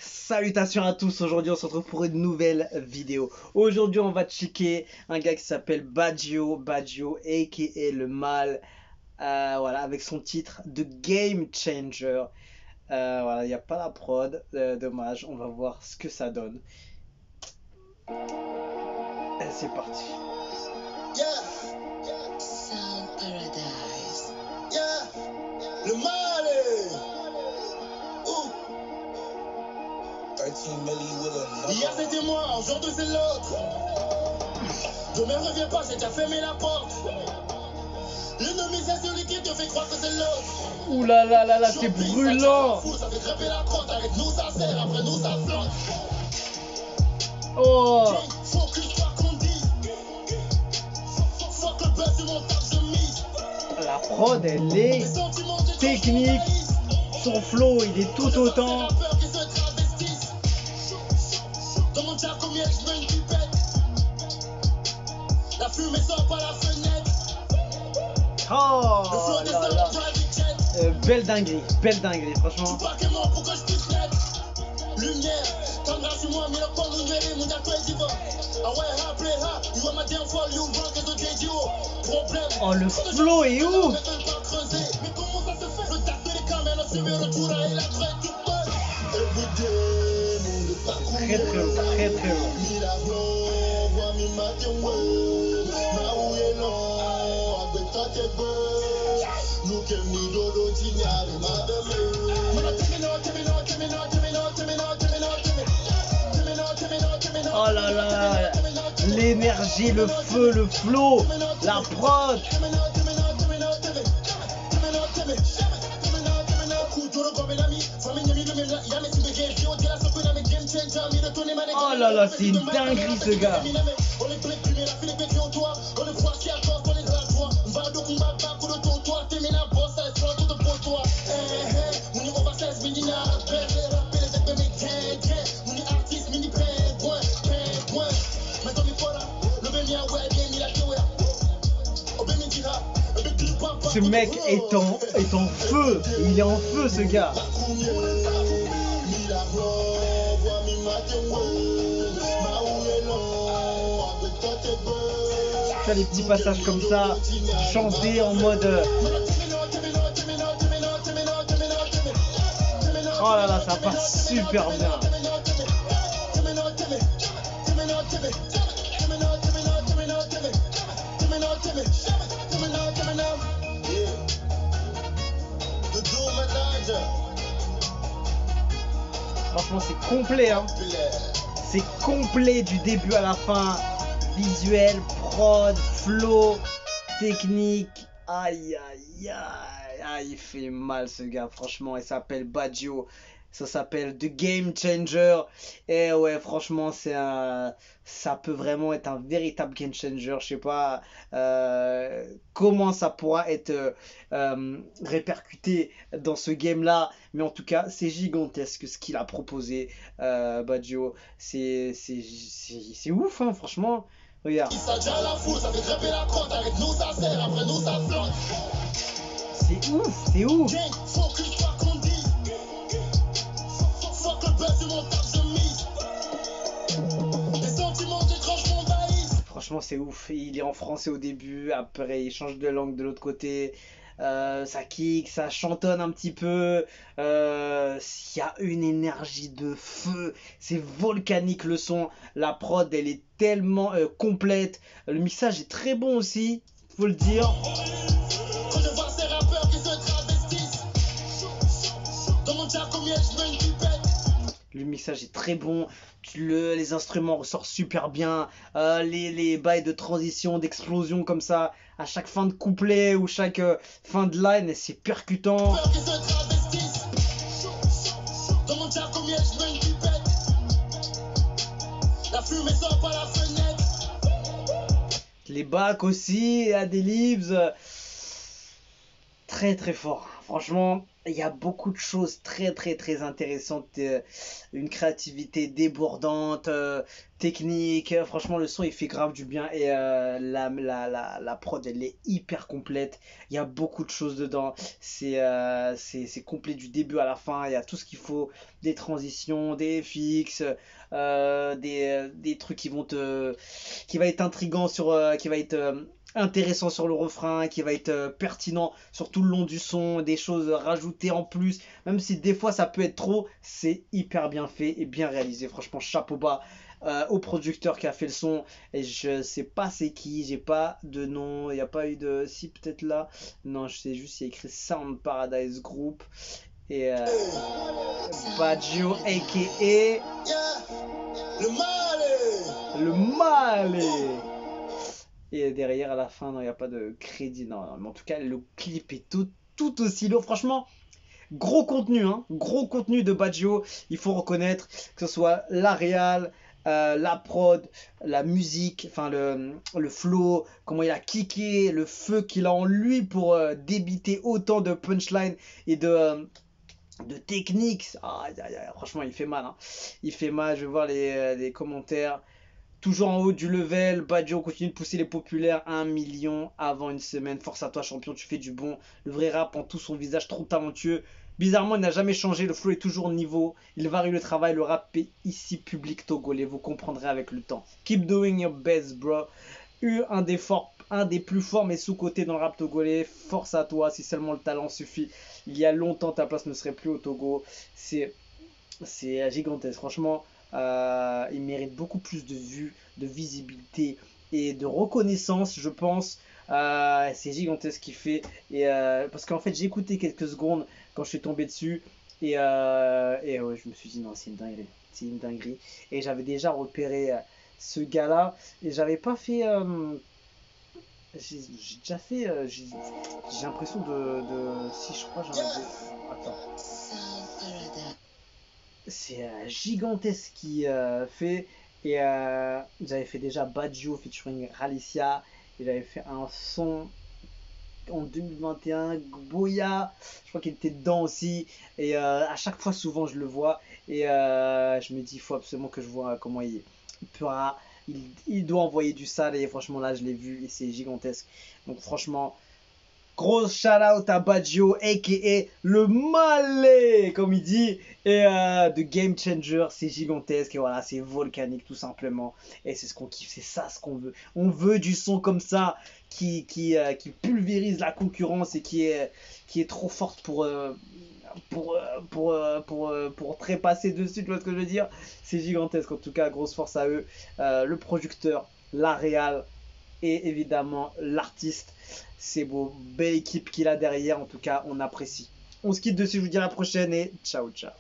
Salutations à tous, aujourd'hui on se retrouve pour une nouvelle vidéo. Aujourd'hui on va checker un gars qui s'appelle Badjo aka le mal, voilà, avec son titre de Game Changer. Voilà, il n'y a pas la prod, dommage, on va voir ce que ça donne. Et c'est parti. Sound Paradise. Le mal. 13 million with a Hier c'était moi, aujourd'hui c'est l'autre. Demain reviens pas, j'ai déjà fermé la porte. L'ennemi c'est celui qui te fait croire que c'est l'autre. Ouh là là là là, c'est brûlant. Ça fait grimper la côte, avec nous ça sert, après nous ça flotte. Oh, Focus pas qu'on dit. Fuck le buzz sur mon taf, je mise. la prod elle Les est sentiments de technique, son flow il est tout autant. Dans mon jar combien je mène du bête. La fumée sort par la fenêtre. Oh Le flow là descend là, dans la vitesse. belle dinguerie, franchement. Tu pas que moi pour que je puisse naître. Lumière, caméra sur moi, mais le pont nous nuit, mon diable est diva. Ah ouais, ha, play ha, you are my damn fall, you wrong as a JGO. Problème. Oh, le flow est ouf. Mais comment ça se fait? Le tac de les caméras, c'est le retour et la traite du buzz. Everyday, mon parcours. Très très lourd, très très lourd. Oh là là, l'énergie, le feu, le flow, la prod. Oh là là, c'est une dinguerie ce gars. Ce mec est en feu, il est en feu ce gars. Tu as les petits passages comme ça, chanter en mode... Oh là là, ça passe super bien. Franchement, c'est complet, hein. C'est complet du début à la fin. Visuel, prod, flow, technique. Aïe, aïe, aïe. Ah, il fait mal ce gars, franchement. Il s'appelle Badjo. Ça s'appelle The Game Changer. Et ouais, franchement, ça peut vraiment être un véritable game changer. Je sais pas comment ça pourra être répercuté dans ce game-là. Mais en tout cas, c'est gigantesque ce qu'il a proposé, Badjo. C'est ouf, hein, franchement. Regarde. C'est ouf, c'est ouf. Franchement, c'est ouf. Il est en français au début, après il change de langue de l'autre côté. Ça kick, ça chantonne un petit peu. Il y a une énergie de feu. C'est volcanique le son. La prod, elle est tellement complète. Le mixage est très bon aussi, faut le dire. Le mixage est très bon, les instruments ressortent super bien, les bails de transition, d'explosion comme ça, à chaque fin de couplet ou chaque fin de line, c'est percutant. Les bacs aussi, à des leaves, très très fort, franchement. il y a beaucoup de choses très très très intéressantes, une créativité débordante, technique. Franchement, le son il fait grave du bien et la prod elle est hyper complète. Il y a beaucoup de choses dedans. C'est complet du début à la fin. Il y a tout ce qu'il faut, des transitions, des FX, des trucs qui va être intrigant qui va être intéressant sur le refrain, qui va être pertinent sur tout le long du son, des choses rajoutées en plus, même si des fois ça peut être trop, c'est hyper bien fait et bien réalisé. Franchement, chapeau bas au producteur qui a fait le son. Et je sais pas c'est qui, j'ai pas de nom, il n'y a pas eu de. Si, peut-être là, non, je sais juste, il y a écrit Sound Paradise Group et Sound Baggio Paradise. aka Yeah, le mal. le Malé. Et derrière, à la fin, non, il n'y a pas de crédit. Non, non, mais en tout cas, le clip est tout aussi lourd. Franchement, gros contenu, hein. Gros contenu de Baggio. Il faut reconnaître que ce soit la réal, la prod, la musique, enfin le flow, comment il a kické, le feu qu'il a en lui pour débiter autant de punchlines et de techniques. Ah, franchement, il fait mal, hein. Il fait mal. Je vais voir les commentaires. Toujours en haut du level, Baggio continue de pousser les populaires à 1 million avant une semaine. Force à toi, champion, tu fais du bon. Le vrai rap en tout son visage, trop talentueux. Bizarrement, il n'a jamais changé, le flow est toujours au niveau. Il varie le travail, le rap est ici public togolais. Vous comprendrez avec le temps. Keep doing your best, bro. Un des plus forts mais sous-cotés dans le rap togolais. Force à toi, si seulement le talent suffit. Il y a longtemps, ta place ne serait plus au Togo. C'est c'est gigantesque. Franchement, il mérite beaucoup plus de vues, de visibilité et de reconnaissance, je pense. C'est gigantesque ce qu'il fait. Parce qu'en fait, j'ai écouté quelques secondes quand je suis tombé dessus. Et ouais, je me suis dit, non, c'est une dinguerie. C'est une dinguerie. Et j'avais déjà repéré ce gars-là. Et j'avais pas fait. J'ai déjà fait. J'ai l'impression si je crois, j'en avais. Attends. Sound Paradise. C'est gigantesque ce qu'il fait. Et j'avais fait déjà Baggio featuring Ralicia. Et j'avais fait un son en 2021, Boya. Je crois qu'il était dedans aussi. Et à chaque fois, souvent, je le vois. Et je me dis, il faut absolument que je vois comment il pourra. Il doit envoyer du sale. Et franchement, là, je l'ai vu. Et c'est gigantesque. Donc, franchement. Gros shout out à Baggio, aka le Malais, comme il dit. Et de Game Changer, c'est gigantesque. Et voilà, c'est volcanique tout simplement. Et c'est ce qu'on kiffe, c'est ça ce qu'on veut. On veut du son comme ça qui pulvérise la concurrence et qui est trop forte pour trépasser dessus. Tu vois ce que je veux dire? C'est gigantesque. En tout cas, grosse force à eux. Le producteur, la réal et évidemment l'artiste. C'est beau, belle équipe qu'il a derrière, en tout cas on apprécie. On se quitte dessus, je vous dis à la prochaine et ciao ciao.